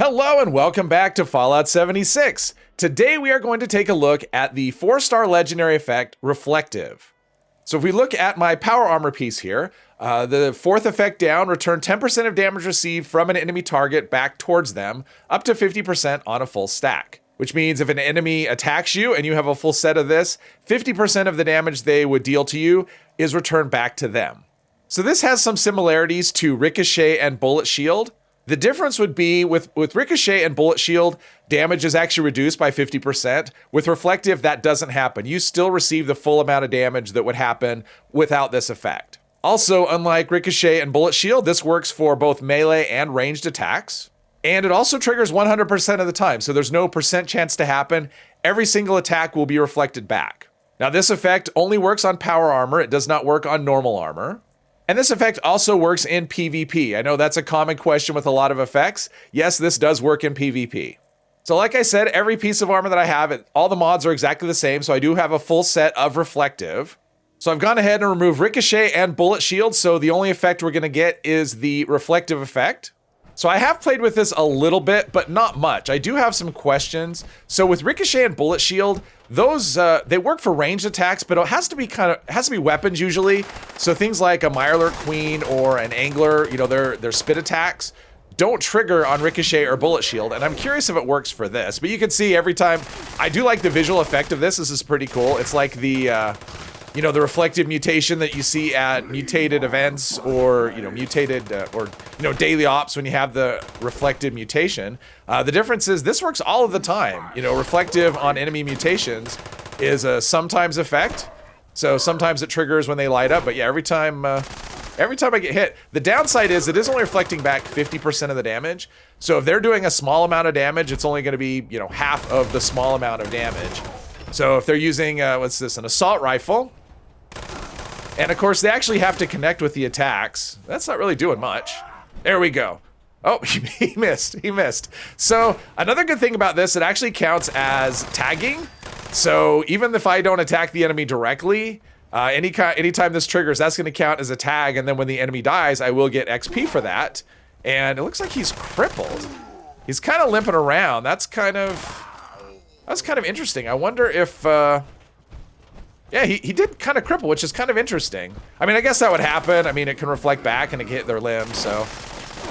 Hello and welcome back to Fallout 76. Today we are going to take a look at the 4-star legendary effect, Reflective. So if we look at my power armor piece here, the fourth effect down, return 10% of damage received from an enemy target back towards them, up to 50% on a full stack. Which means if an enemy attacks you and you have a full set of this, 50% of the damage they would deal to you is returned back to them. So this has some similarities to Ricochet and Bullet Shield. The difference would be with Ricochet and Bullet Shield, damage is actually reduced by 50%. With Reflective, that doesn't happen. You still receive the full amount of damage that would happen without this effect. Also, unlike Ricochet and Bullet Shield, this works for both melee and ranged attacks. And it also triggers 100% of the time, so there's no percent chance to happen. Every single attack will be reflected back. Now, this effect only works on power armor. It does not work on normal armor. And this effect also works in PvP. I know that's a common question with a lot of effects. Yes, this does work in PvP. So like I said, every piece of armor that I have, all the mods are exactly the same, so I do have a full set of Reflective. So I've gone ahead and removed Ricochet and Bullet Shield, so the only effect we're gonna get is the Reflective effect. So I have played with this a little bit, but not much. I do have some questions. So with Ricochet and Bullet Shield, those they work for ranged attacks, but it has to be weapons usually. So things like a Mirelurk Queen or an Angler, you know, their spit attacks don't trigger on Ricochet or Bullet Shield, and I'm curious if it works for this. But you can see every time, I do like the visual effect of this. This is pretty cool. It's like the you know, the reflective mutation that you see at mutated events or, you know, mutated or, you know, daily ops when you have the reflective mutation. The difference is this works all of the time. You know, reflective on enemy mutations is a sometimes effect. So sometimes it triggers when they light up, but yeah, every time I get hit. The downside is it is only reflecting back 50% of the damage. So if they're doing a small amount of damage, it's only gonna be, you know, half of the small amount of damage. So if they're using, what's this, an assault rifle, and of course, they actually have to connect with the attacks. That's not really doing much. There we go. Oh, he missed. So another good thing about this, it actually counts as tagging. So even if I don't attack the enemy directly, anytime this triggers, that's gonna count as a tag. And then when the enemy dies, I will get XP for that. And it looks like he's crippled. He's kind of limping around. That's kind of interesting. I wonder if, yeah, he did kind of cripple, which is kind of interesting. I mean, I guess that would happen. I mean, it can reflect back and it can hit their limbs, so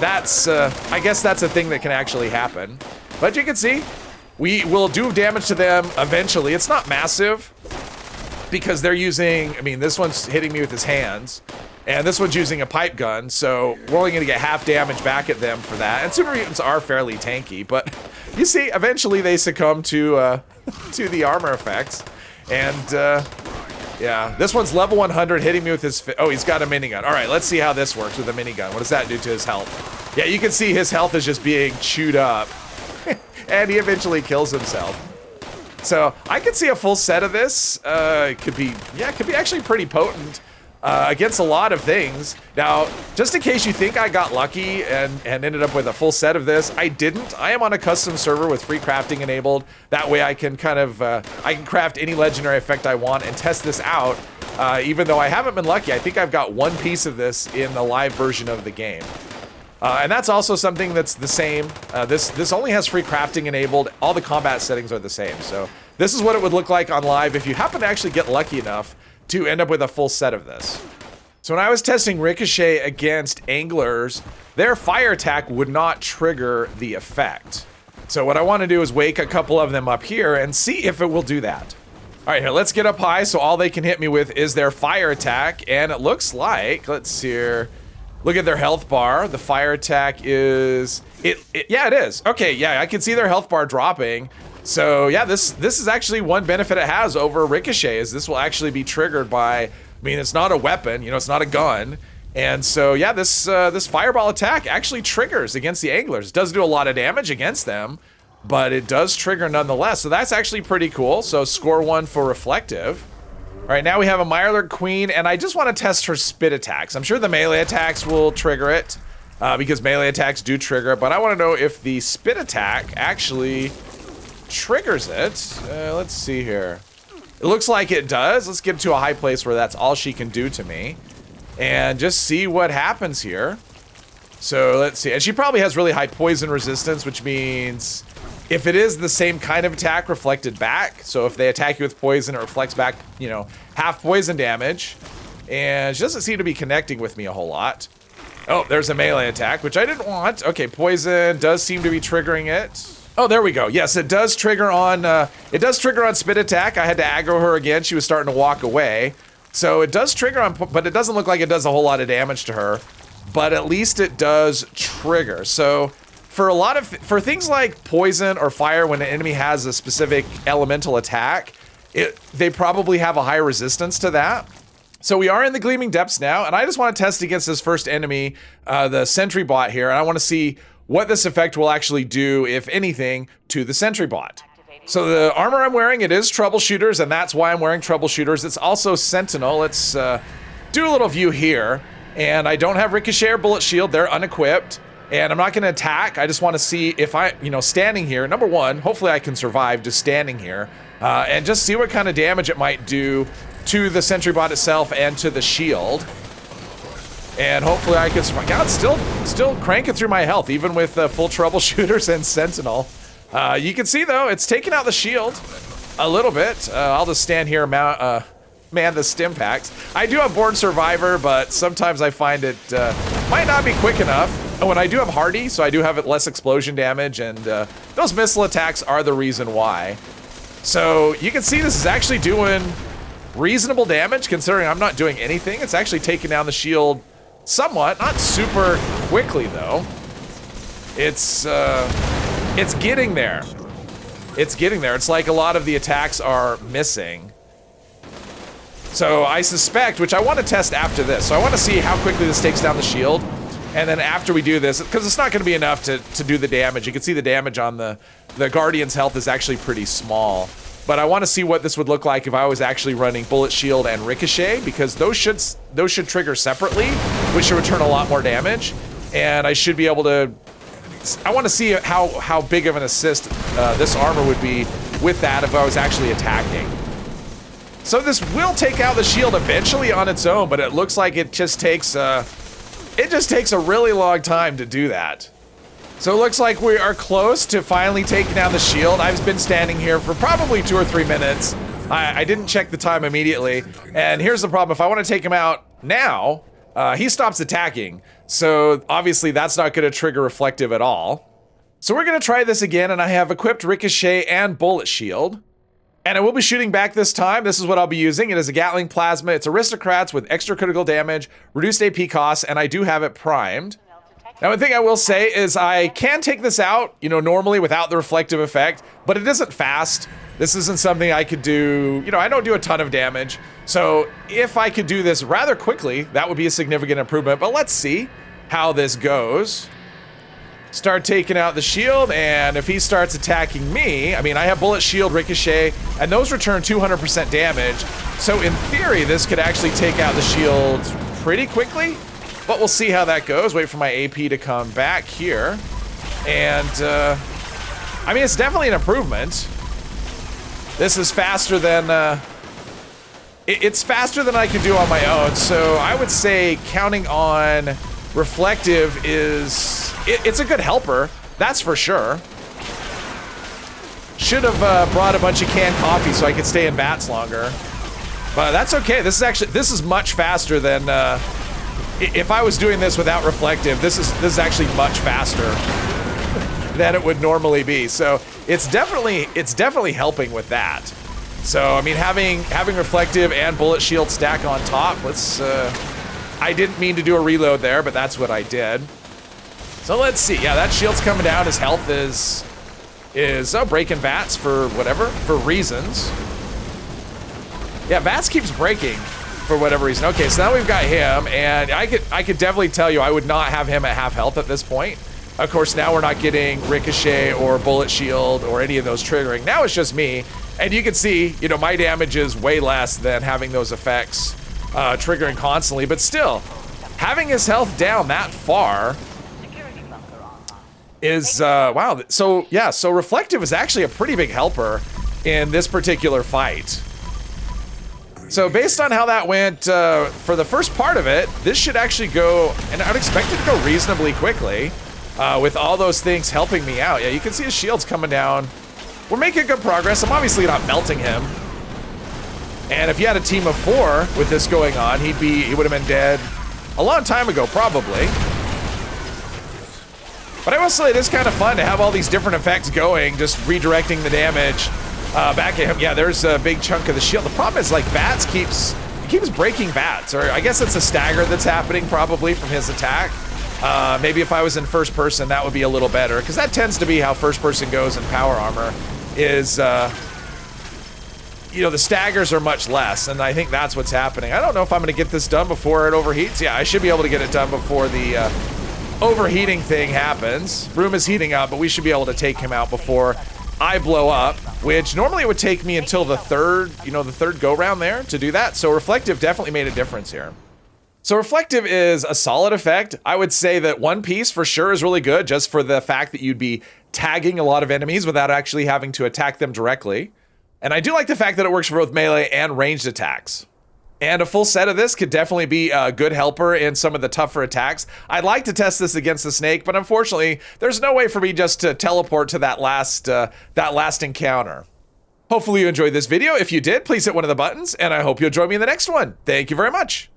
that's, I guess that's a thing that can actually happen. But you can see, we will do damage to them eventually. It's not massive because they're using, I mean, this one's hitting me with his hands and this one's using a pipe gun, so we're only gonna get half damage back at them for that. And super mutants are fairly tanky, but you see, eventually they succumb to the armor effects. And, yeah, this one's level 100, hitting me with his, oh, he's got a minigun. All right, let's see how this works with a minigun. What does that do to his health? Yeah, you can see his health is just being chewed up. And he eventually kills himself. So, I could see a full set of this. It could be actually pretty potent against a lot of things. Now, just in case you think I got lucky and ended up with a full set of this, I didn't. I am on a custom server with free crafting enabled. That way I can kind of, I can craft any legendary effect I want and test this out. Even though I haven't been lucky, I think I've got one piece of this in the live version of the game. And that's also something that's the same. This only has free crafting enabled. All the combat settings are the same. So this is what it would look like on live if you happen to actually get lucky enough to end up with a full set of this. So when I was testing Ricochet against Anglers, their fire attack would not trigger the effect. So what I want to do is wake a couple of them up here and see if it will do that. All right, here, let's get up high so all they can hit me with is their fire attack. And it looks like, let's see here, look at their health bar. The fire attack is, yeah, it is. Okay, yeah, I can see their health bar dropping. So yeah, this is actually one benefit it has over Ricochet, is this will actually be triggered by, I mean, it's not a weapon, you know, it's not a gun. And so yeah, this fireball attack actually triggers against the Anglers. It does do a lot of damage against them, but it does trigger nonetheless. So that's actually pretty cool. So score 1 for Reflective. All right, now we have a Mirelurk Queen, and I just want to test her spit attacks. I'm sure the melee attacks will trigger it, because melee attacks do trigger it, but I want to know if the spit attack actually triggers it. Let's see here. It looks like it does. Let's get to a high place where that's all she can do to me and just see what happens here. So let's see. And she probably has really high poison resistance, which means if it is the same kind of attack reflected back, so if they attack you with poison, it reflects back, you know, half poison damage. And she doesn't seem to be connecting with me a whole lot. Oh, there's a melee attack, which I didn't want. Okay, poison does seem to be triggering it. Oh, there we go. Yes, it does trigger on spit attack. I had to aggro her again. She was starting to walk away. So it does trigger on, but it doesn't look like it does a whole lot of damage to her. But at least it does trigger. So for things like poison or fire, when an enemy has a specific elemental attack, they probably have a high resistance to that. So we are in the Gleaming Depths now, and I just want to test against this first enemy, the Sentry Bot here, and I want to see what this effect will actually do, if anything, to the Sentry Bot. So the armor I'm wearing, it is Troubleshooters, and that's why I'm wearing Troubleshooters. It's also Sentinel. Let's do a little view here. And I don't have Ricochet or Bullet Shield. They're unequipped. And I'm not going to attack. I just want to see if standing here, number one, hopefully I can survive just standing here. And just see what kind of damage it might do to the Sentry Bot itself and to the shield. And hopefully I can survive. God, still cranking through my health, even with full Troubleshooters and Sentinel. You can see, though, it's taking out the shield a little bit. I'll just stand here, man the stim packs. I do have Born Survivor, but sometimes I find it might not be quick enough. Oh, and I do have Hardy, so I do have less explosion damage, and those missile attacks are the reason why. So you can see this is actually doing reasonable damage, considering I'm not doing anything. It's actually taking down the shield somewhat, not super quickly though. It's getting there. It's getting there. It's like a lot of the attacks are missing. So I suspect, which I want to test after this, so I want to see how quickly this takes down the shield. And then after we do this, because it's not going to be enough to do the damage. You can see the damage on the Guardian's health is actually pretty small. But I want to see what this would look like if I was actually running Bullet Shield and Ricochet, because those should trigger separately, which should return a lot more damage. And I should be able to... I want to see how big of an assist this armor would be with that if I was actually attacking. So this will take out the shield eventually on its own, but it looks like it just takes a really long time to do that. So it looks like we are close to finally taking down the shield. I've been standing here for probably 2 or 3 minutes. I didn't check the time immediately. And here's the problem. If I want to take him out now, he stops attacking. So obviously that's not going to trigger reflective at all. So we're going to try this again, and I have equipped Ricochet and Bullet Shield. And I will be shooting back this time. This is what I'll be using. It is a Gatling Plasma. It's Aristocrats with extra critical damage, reduced AP costs, and I do have it primed. Now, one thing I will say is I can take this out, normally without the reflective effect, but it isn't fast. This isn't something I could do, I don't do a ton of damage. So if I could do this rather quickly, that would be a significant improvement, but let's see how this goes. Start taking out the shield, and if he starts attacking me, I have Bullet Shield, Ricochet, and those return 200% damage. So in theory, this could actually take out the shield pretty quickly. But we'll see how that goes. Wait for my AP to come back here. And, it's definitely an improvement. This is faster than, it's faster than I could do on my own. So I would say counting on reflective it's a good helper. That's for sure. Should have brought a bunch of canned coffee so I could stay in VATS longer. But that's okay. This is much faster than, if I was doing this without reflective, this is actually much faster than it would normally be. So it's definitely helping with that. So having reflective and Bullet Shield stack on top. I didn't mean to do a reload there, but that's what I did. So let's see. Yeah, that shield's coming down. His health is breaking VATS for reasons. Yeah, VATS keeps breaking for whatever reason. Okay, so now we've got him, and I could definitely tell you I would not have him at half health at this point. Of course, now we're not getting Ricochet or Bullet Shield or any of those triggering. Now it's just me, and you can see, my damage is way less than having those effects triggering constantly, but still, having his health down that far is, wow. So yeah, so reflective is actually a pretty big helper in this particular fight. So based on how that went for the first part of it, this should actually go, and I'd expect it to go reasonably quickly with all those things helping me out. Yeah, you can see his shield's coming down. We're making good progress. I'm obviously not melting him. And if you had a team of 4 with this going on, he would have been dead a long time ago, probably. But I will say it is kind of fun to have all these different effects going, just redirecting the damage back at him. Yeah, there's a big chunk of the shield. The problem is, like, Vats keeps breaking Vats, or I guess it's a stagger that's happening probably from his attack. Maybe if I was in first person, that would be a little better, because that tends to be how first person goes in power armor, is, you know, the staggers are much less, and I think that's what's happening. I don't know if I'm going to get this done before it overheats. Yeah, I should be able to get it done before the overheating thing happens. Room is heating up, but we should be able to take him out before I blow up, which normally it would take me until the third go round there to do that. So Reflective definitely made a difference here. So Reflective is a solid effect. I would say that one piece for sure is really good, just for the fact that you'd be tagging a lot of enemies without actually having to attack them directly. And I do like the fact that it works for both melee and ranged attacks. And a full set of this could definitely be a good helper in some of the tougher attacks. I'd like to test this against the snake, but unfortunately, there's no way for me just to teleport to that last encounter. Hopefully you enjoyed this video. If you did, please hit one of the buttons, and I hope you'll join me in the next one. Thank you very much.